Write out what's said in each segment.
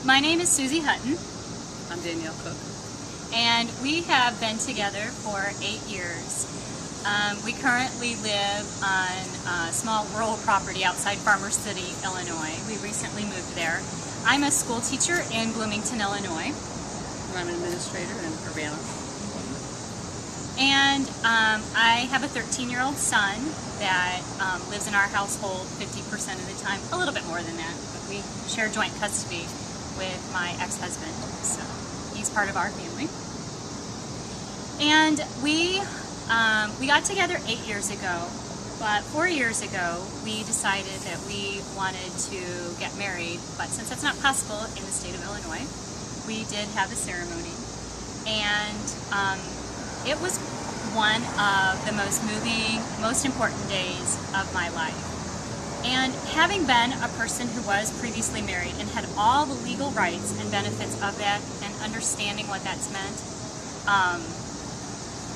My name is Suzie Hutton, I'm Danielle Cook. and we have been together for 8 years. We currently live on a small rural property outside Farmer City, Illinois. We recently moved there. I'm a school teacher in Bloomington, Illinois. And I'm an administrator in Urbana. And I have a 13-year-old son that lives in our household 50% of the time, a little bit more than that, but we share joint custody with my ex-husband, so he's part of our family. And we got together 8 years ago, but 4 years ago we decided that we wanted to get married, but since that's not possible in the state of Illinois, we did have the ceremony. And it was one of the most moving, most important days of my life. And having been a person who was previously married and had all the legal rights and benefits of that and understanding what that's meant,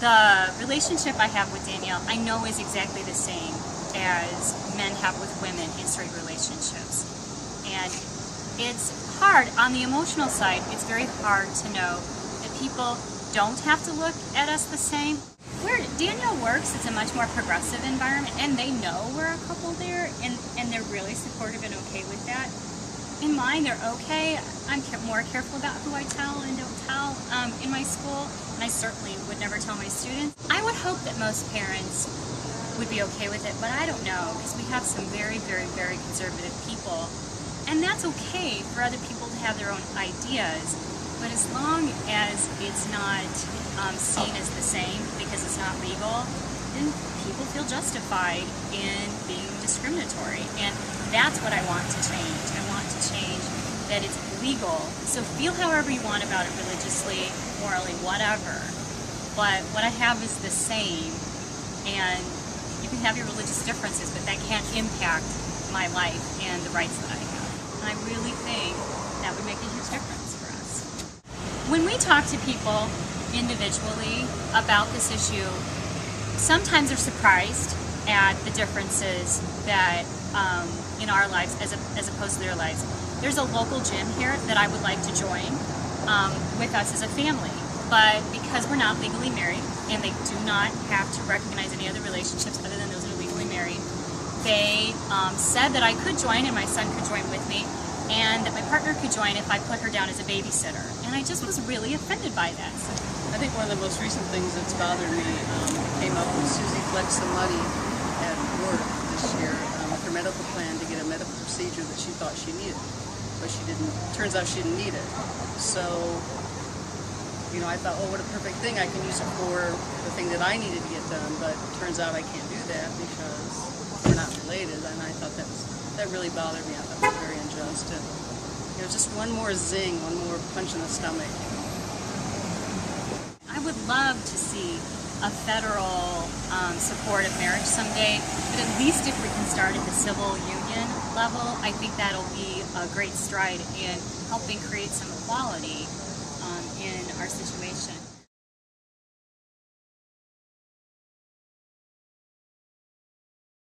the relationship I have with Danielle, I know is exactly the same as men have with women in straight relationships. And it's hard, on the emotional side, it's very hard to know that people don't have to look at us the same. Where Danielle works, it's a much more progressive environment, and they know we're a couple there, and they're really supportive and okay with that. In mine, they're okay. I'm more careful about who I tell and don't tell in my school, and I certainly would never tell my students. I would hope that most parents would be okay with it, but I don't know, because we have some very, very, very conservative people, and that's okay for other people to have their own ideas. But as long as it's not seen as the same because it's not legal, then people feel justified in being discriminatory. And that's what I want to change. I want to change that it's legal. So feel however you want about it religiously, morally, whatever. But what I have is the same. And you can have your religious differences, but that can't impact my life and the rights that I have. And I really think that would make a huge difference for us. When we talk to people individually about this issue, sometimes they're surprised at the differences that in our lives as opposed to their lives. There's a local gym here that I would like to join with us as a family, but because we're not legally married and they do not have to recognize any other relationships other than those that are legally married, they said that I could join and my son could join with me, and that my partner could join if I put her down as a babysitter. And I just was really offended by that. I think one of the most recent things that's bothered me came up when Suzie flexed some money at work this year with her medical plan to get a medical procedure that she thought she needed, but she didn't. Turns out she didn't need it. So, you know, I thought, oh, what a perfect thing. I can use it for the thing that I needed to get done, but it turns out I can't do that because we're not related, and I thought that really bothered me. I thought it was very unjust. And, you know, just one more zing, one more punch in the stomach. I would love to see a federal support of marriage someday, but at least if we can start at the civil union level, I think that'll be a great stride in helping create some equality in our situation.